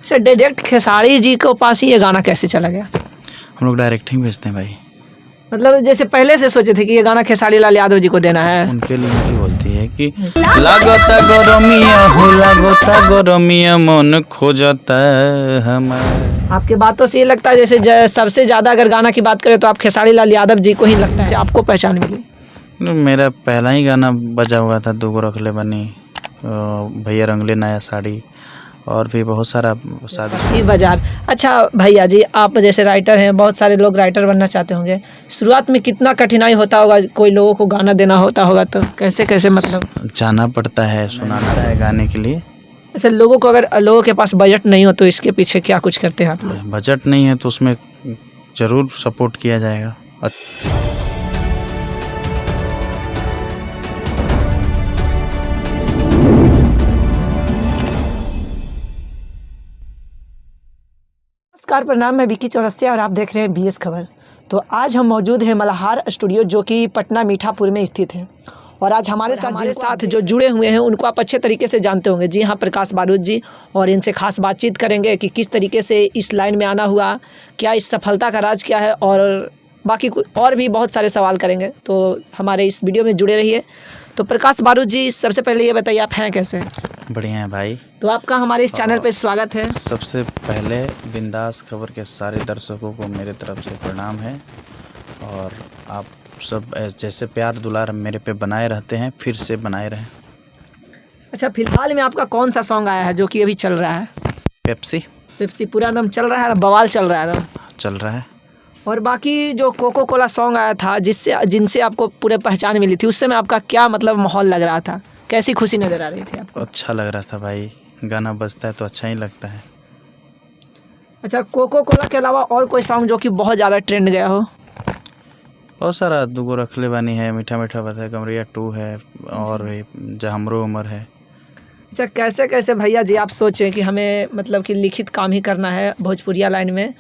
Sir direct Khesari ji के पास ही ये गाना कैसे चला गया? हम लोग डायरेक्ट ही भेजते हैं भाई। मतलब जैसे पहले से सोचे थे कि ये गाना खेसारी लाल यादव जी को देना है। उनके लिए ही बोलती है कि लागता गरमिया हो लागता गरमिया मन खोजता हमार। आपके बातों से ये लगता है जैसे सबसे ज़्यादा अगर गाना की बात करें तो आप खेसारी लाल यादव जी को ही लगता है आपको पहचान मिली। मेरा पहला ही गाना बजा हुआ था दूगो रखले बनी, भैया रंगले नया साड़ी, और भी बहुत सारा शादी बाजार। अच्छा भैया जी, आप जैसे राइटर हैं, बहुत सारे लोग राइटर बनना चाहते होंगे, शुरुआत में कितना कठिनाई होता होगा? कोई लोगों को गाना देना होता होगा तो कैसे कैसे मतलब जाना पड़ता है, सुनाना है गाने के लिए। अच्छा, लोगों को अगर लोगों के पास बजट नहीं हो तो इसके पीछे क्या कुछ करते हैं आप लोग? बजट नहीं है तो उसमें ज़रूर सपोर्ट किया जाएगा। नमस्कार, प्रणाम। मैं विकी चौरसिया और आप देख रहे हैं BS खबर। तो आज हम मौजूद हैं मल्हार स्टूडियो जो कि पटना मीठापुर में स्थित है, और आज हमारे साथ जो जुड़े हुए हैं उनको आप अच्छे तरीके से जानते होंगे। जी हाँ, प्रकाश बारूद जी, और इनसे खास बातचीत करेंगे कि किस तरीके से इस लाइन में आना हुआ, क्या इस सफलता का राज क्या है, और बाकी और भी बहुत सारे सवाल करेंगे। तो हमारे इस वीडियो में जुड़े रहिए। तो प्रकाश बारूद जी, सबसे पहले ये बताइए आप हैं कैसे? बढ़िया है भाई। तो आपका हमारे इस चैनल पे स्वागत है। सबसे पहले बिंदास खबर के सारे दर्शकों को मेरे तरफ से प्रणाम है, और आप सब जैसे प्यार दुलार मेरे पे बनाए रहते हैं, फिर से बनाए रहें। अच्छा, फिलहाल में आपका कौन सा सॉन्ग आया है जो कि अभी चल रहा है? पेप्सी पूरा एकदम चल रहा है, बवाल चल रहा है एकदम चल रहा है। और बाकी जो कोको कोला सॉन्ग आया था जिनसे आपको पूरे पहचान मिली थी, उस समय आपका क्या मतलब माहौल लग रहा था? कैसी खुशी नज़र आ रही थी आपको? अच्छा लग रहा था भाई, गाना बजता है तो अच्छा ही लगता है। अच्छा, कोको कोला के अलावा और कोई सॉन्ग जो कि बहुत ज़्यादा ट्रेंड गया हो? बहुत सारा दूगो रखले बानी है, मीठा मीठा बात है, कमरिया 2 है, और भी जहाँ हमरो उम्र है। अच्छा, कैसे कैसे भैया जी आप सोचें कि हमें मतलब कि लिखित काम ही करना है भोजपुरिया लाइन में,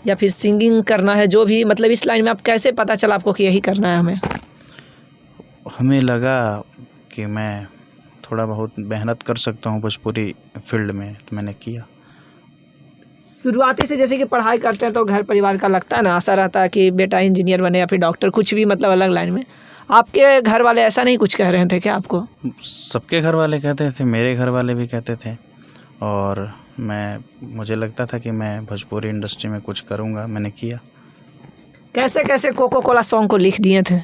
या फिर सिंगिंग करना है, जो भी मतलब इस लाइन में आप कैसे पता चला आपको कि यही करना है हमें लगा कि मैं थोड़ा बहुत मेहनत कर सकता हूँ भोजपुरी फील्ड में, तो मैंने किया। शुरुआती से जैसे कि पढ़ाई करते हैं तो घर परिवार का लगता है ना, आशा रहता है कि बेटा इंजीनियर बने या फिर डॉक्टर, कुछ भी मतलब अलग लाइन में। आपके घर वाले ऐसा नहीं कुछ कह रहे थे क्या आपको? सबके घर वाले कहते थे, मेरे घर वाले भी कहते थे, और मुझे लगता था कि मैं भोजपुरी इंडस्ट्री में कुछ करूँगा, मैंने किया। कैसे कैसे कोको कोला सॉन्ग को लिख दिए थे?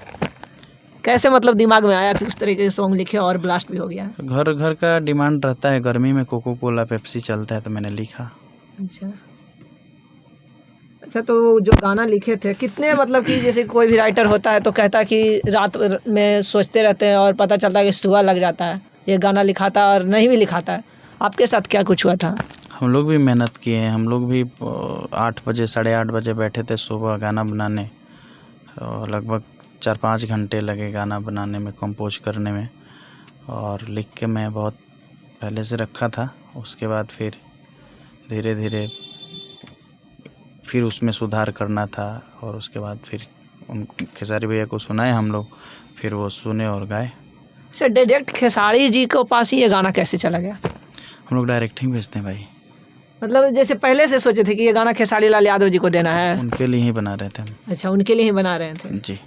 कैसे मतलब दिमाग में आया कि उस तरीके के सॉन्ग लिखे और ब्लास्ट भी हो गया? घर घर का डिमांड रहता है, गर्मी में कोको कोला पेप्सी चलता है तो मैंने लिखा। अच्छा, तो जो गाना लिखे थे कितने मतलब कि जैसे कोई भी राइटर होता है तो कहता है कि रात में सोचते रहते हैं और पता चलता है कि सुबह लग जाता है, ये गाना लिखाता और नहीं भी लिखाता है। आपके साथ क्या कुछ हुआ था? हम लोग भी मेहनत किए हैं, हम लोग भी 8 बजे 8:30 बजे बैठे थे सुबह गाना बनाने, और लगभग 4-5 घंटे लगे गाना बनाने में, कंपोज करने में, और लिख के मैं बहुत पहले से रखा था। उसके बाद फिर धीरे धीरे फिर उसमें सुधार करना था, और उसके बाद फिर उन खेसारी भैया को सुनाए हम लोग, फिर वो सुने और गाए। अच्छा, डायरेक्ट खेसारी जी के पास ही ये गाना कैसे चला गया? हम लोग डायरेक्ट ही भेजते हैं भाई। मतलब जैसे पहले से सोचे थे कि ये गाना खेसारी लाल यादव जी को देना है? उनके लिए ही बना रहे थे हम। अच्छा, उनके लिए ही बना रहे थे जी।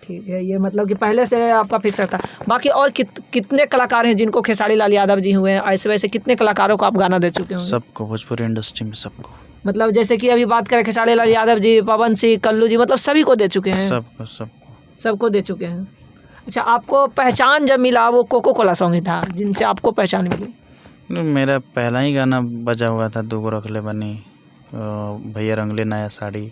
ठीक है, ये मतलब कि पहले से आपका फिक्स था। बाकी और कितने कलाकार हैं जिनको खेसारी लाल यादव जी हुए हैं? ऐसे वैसे कितने कलाकारों को आप गाना दे चुके होंगे? सबको, भोजपुरी इंडस्ट्री में सबको। मतलब जैसे कि अभी बात करें खेसारी लाल यादव जी, पवन सिंह, कल्लू जी, मतलब सभी को दे चुके हैं? सबको दे चुके हैं। अच्छा, आपको पहचान जब मिला वो कोको कोला सॉन्ग ही था जिनसे आपको पहचान मिली? मेरा पहला ही गाना बजा हुआ था दूगो रखले बनी, भैया रंगले नया साड़ी,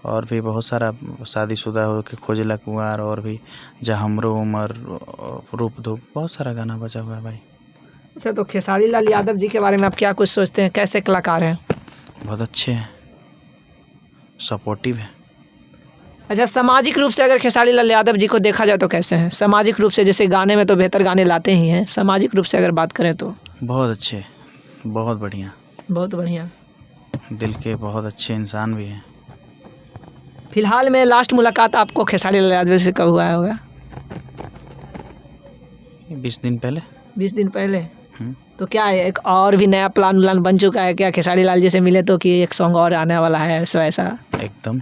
और भी बहुत सारा शादीशुदा हो के खोजला कुंवार, और भी जहाँ हमरो उम्र, रूप धूप, बहुत सारा गाना बजा हुआ है भाई। अच्छा, तो खेसारी लाल यादव जी के बारे में आप क्या कुछ सोचते हैं? कैसे कलाकार हैं? बहुत अच्छे हैं, सपोर्टिव है। अच्छा, सामाजिक रूप से अगर खेसारी लाल यादव जी को देखा जाए तो कैसे हैं सामाजिक रूप से? जैसे गाने में तो बेहतर गाने लाते ही हैं, सामाजिक रूप से अगर बात करें तो? बहुत अच्छे, बहुत बढ़िया, बहुत बढ़िया, दिल के बहुत अच्छे इंसान भी हैं। फिलहाल में लास्ट मुलाकात आपको खेसारी लाल यादव से कब हुआ होगा? 20 दिन पहले। 20 दिन पहले। तो क्या है, एक और भी नया प्लान बन चुका है क्या खेसारी लाल जी से मिले तो कि एक सॉन्ग और आने वाला है ऐसा? एकदम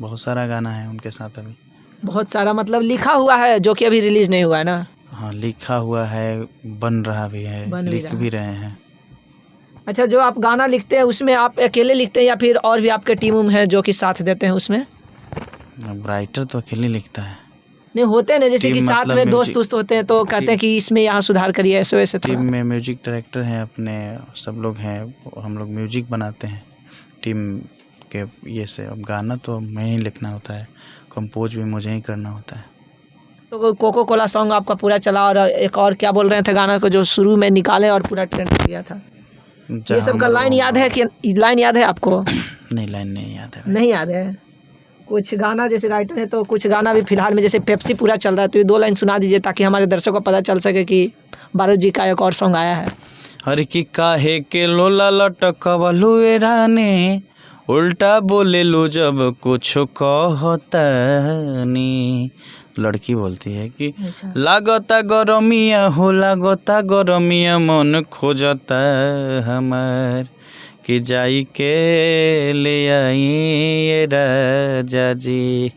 बहुत सारा गाना है उनके साथ अभी। बहुत सारा मतलब लिखा हुआ है जो कि अभी रिलीज नहीं हुआ है ना? हाँ, लिखा हुआ है, बन रहा भी है, लिख भी रहे हैं। अच्छा, जो आप गाना लिखते हैं उसमें आप अकेले लिखते हैं या फिर और भी आपके टीम है जो कि साथ देते हैं उसमें? अब राइटर तो अकेले लिखता है। नहीं होते हैं ना, जैसे कि टीम साथ मतलब में दोस्त होते हैं तो कहते हैं कि इसमें यहाँ सुधार करिए ऐसे वैसे। टीम में म्यूजिक डायरेक्टर हैं अपने, सब लोग हैं, हम लोग म्यूजिक बनाते हैं टीम के ये से। अब गाना तो मैं ही लिखना होता है, कंपोज भी मुझे ही करना होता है। तो कोको कोला सॉन्ग आपका पूरा चला, और एक और क्या बोल रहे थे गाना को जो शुरू में निकाले और पूरा ट्रेंड किया था, ये सब का लाइन याद है कि लाइन याद है आपको? नहीं, लाइन नहीं याद है। नहीं याद है? कुछ गाना जैसे राइटर है तो कुछ गाना भी फिलहाल में जैसे पेप्सी पूरा चल रहा है तो ये 2 लाइन सुना दीजिए ताकि हमारे दर्शकों को पता चल सके कि बारूद जी का एक और सॉन्ग आया है। हर की काहे के लोला लटकवलू रानी, उल्टा बोले लो जब कुछ कहतनी। लड़की बोलती है कि लागता गरमिया हो, लागता गरमिया, मन खोजता हमार, कि जाई के ले आई राजा जी,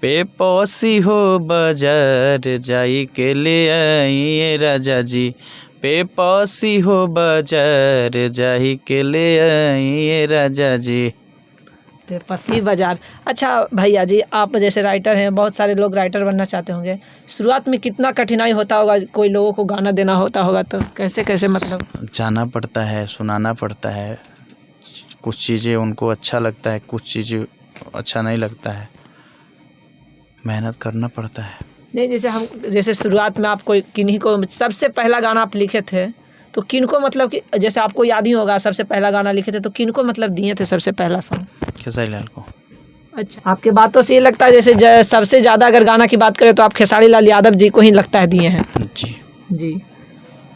पेपसी हो बाजार, जाई के ले आई राजा जी, पेपसी हो बाजार, जाई के ले आई राजा जी। पेपसी बाजार। अच्छा भैया जी, आप जैसे राइटर हैं, बहुत सारे लोग राइटर बनना चाहते होंगे, शुरुआत में कितना कठिनाई होता होगा? कोई लोगों को गाना देना होता होगा तो कैसे मतलब? जाना पड़ता है, सुनाना पड़ता है, कुछ चीज़ें उनको अच्छा लगता है, कुछ चीज़ें अच्छा नहीं लगता है, मेहनत करना पड़ता है। नहीं, जैसे शुरुआत में आपको किन्हीं को सबसे पहला गाना आप लिखे थे तो किनको मतलब कि जैसे आपको याद ही होगा सबसे पहला गाना लिखे थे तो किनको मतलब दिए थे सबसे पहला सॉन्ग? खेसारी लाल को। अच्छा, आपके बातों से ये लगता है जैसे सबसे ज़्यादा अगर गाना की बात करें तो आप खेसारी लाल यादव जी को ही लगता है दिए हैं। जी।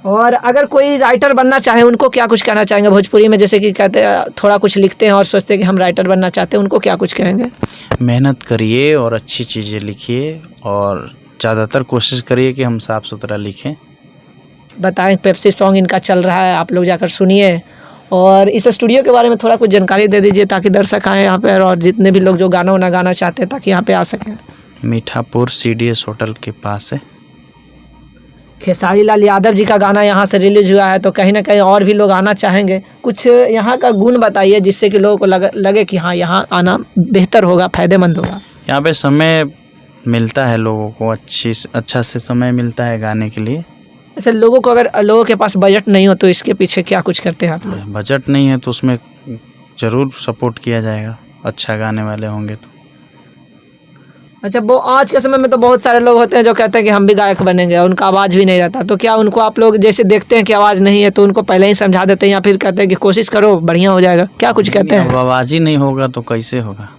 और अगर कोई राइटर बनना चाहे उनको क्या कुछ कहना चाहेंगे भोजपुरी में, जैसे कि कहते हैं थोड़ा कुछ लिखते हैं और सोचते हैं कि हम राइटर बनना चाहते हैं, उनको क्या कुछ कहेंगे? मेहनत करिए और अच्छी चीज़ें लिखिए और ज़्यादातर कोशिश करिए कि हम साफ़ सुथरा लिखें। बताएं, पेप्सी सॉन्ग इनका चल रहा है, आप लोग जाकर सुनिए और इस स्टूडियो के बारे में थोड़ा कुछ जानकारी दे दीजिए ताकि दर्शक आएँ यहाँ पर और जितने भी लोग जो गाना गाना चाहते हैं ताकि यहाँ पे आ सकें। मीठापुर CDS होटल के पास है। खेसारी लाल यादव जी का गाना यहाँ से रिलीज हुआ है तो कहीं ना कहीं और भी लोग आना चाहेंगे। कुछ यहाँ का गुण बताइए जिससे कि लोगों को लगे कि हाँ यहाँ आना बेहतर होगा, फ़ायदेमंद होगा। यहाँ पे समय मिलता है लोगों को, अच्छा से समय मिलता है गाने के लिए। अच्छा, अगर लोगों के पास बजट नहीं हो तो इसके पीछे क्या कुछ करते हैं आप लोग? बजट नहीं है तो उसमें ज़रूर सपोर्ट किया जाएगा, अच्छा गाने वाले होंगे तो। अच्छा, वो आज के समय में तो बहुत सारे लोग होते हैं जो कहते हैं कि हम भी गायक बनेंगे, उनका आवाज़ भी नहीं रहता, तो क्या उनको आप लोग जैसे देखते हैं कि आवाज़ नहीं है तो उनको पहले ही समझा देते हैं या फिर कहते हैं कि कोशिश करो बढ़िया हो जाएगा, क्या कुछ कहते हैं? अब आवाज़ ही नहीं होगा तो कैसे होगा?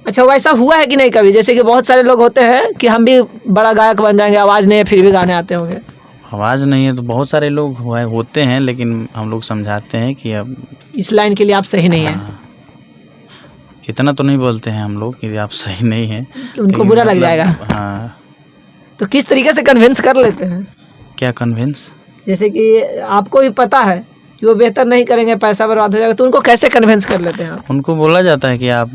अच्छा, वैसा हुआ है कि नहीं कभी? जैसे कि बहुत सारे लोग होते हैं कि हम भी बड़ा गायक बन जाएंगे, आवाज़ नहीं है फिर भी गाने आते होंगे। आवाज़ नहीं है तो बहुत सारे लोग होते हैं, लेकिन हम लोग समझाते हैं कि अब इस लाइन के लिए आप सही नहीं है। इतना तो नहीं बोलते हैं हम लोग कि आप सही नहीं हैं, उनको बुरा लग जाएगा। हाँ। तो किस तरीके से कन्विंस कर लेते हैं? क्या कन्विंस? जैसे कि आपको भी पता है कि वो बेहतर नहीं करेंगे, पैसा बर्बाद हो जाएगा, तो उनको कैसे कन्विंस कर लेते हैं आप? उनको बोला जाता है कि आप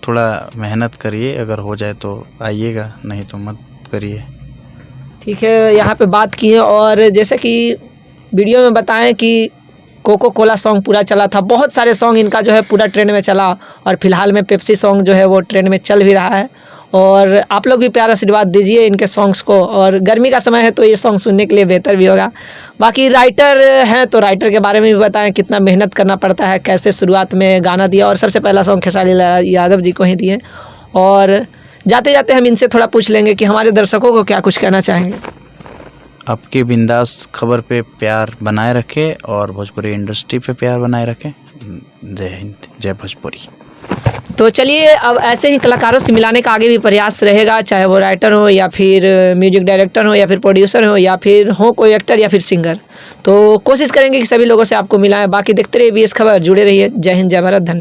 थोड़ा मेहनत करिए, अगर हो जाए तो आइएगा, नहीं तो मत करिए। ठीक है, यहाँ पे बात की है और जैसे कि वीडियो में बताएं कि कोको कोला सॉन्ग पूरा चला था, बहुत सारे सॉन्ग इनका जो है पूरा ट्रेंड में चला और फिलहाल में पेप्सी सॉन्ग जो है वो ट्रेंड में चल भी रहा है। और आप लोग भी प्यारा आशीर्वाद दीजिए इनके सॉन्ग्स को, और गर्मी का समय है तो ये सॉन्ग सुनने के लिए बेहतर भी होगा। बाकी राइटर हैं तो राइटर के बारे में भी बताएं, कितना मेहनत करना पड़ता है, कैसे शुरुआत में गाना दिया और सबसे पहला सॉन्ग खेसारी लाल यादव जी को ही दिए। और जाते जाते हम इनसे थोड़ा पूछ लेंगे कि हमारे दर्शकों को क्या कुछ कहना चाहेंगे। आपके बिंदास खबर पे प्यार बनाए रखें और भोजपुरी इंडस्ट्री पे प्यार बनाए रखें। जय हिंद, जय भोजपुरी। तो चलिए, अब ऐसे ही कलाकारों से मिलाने का आगे भी प्रयास रहेगा, चाहे वो राइटर हो या फिर म्यूजिक डायरेक्टर हो या फिर प्रोड्यूसर हो या फिर हो कोई एक्टर या फिर सिंगर। तो कोशिश करेंगे कि सभी लोगों से आपको मिलाएं। बाकी देखते रहिए BS खबर, जुड़े रहिए। जय हिंद, जय भारत, धन्यवाद।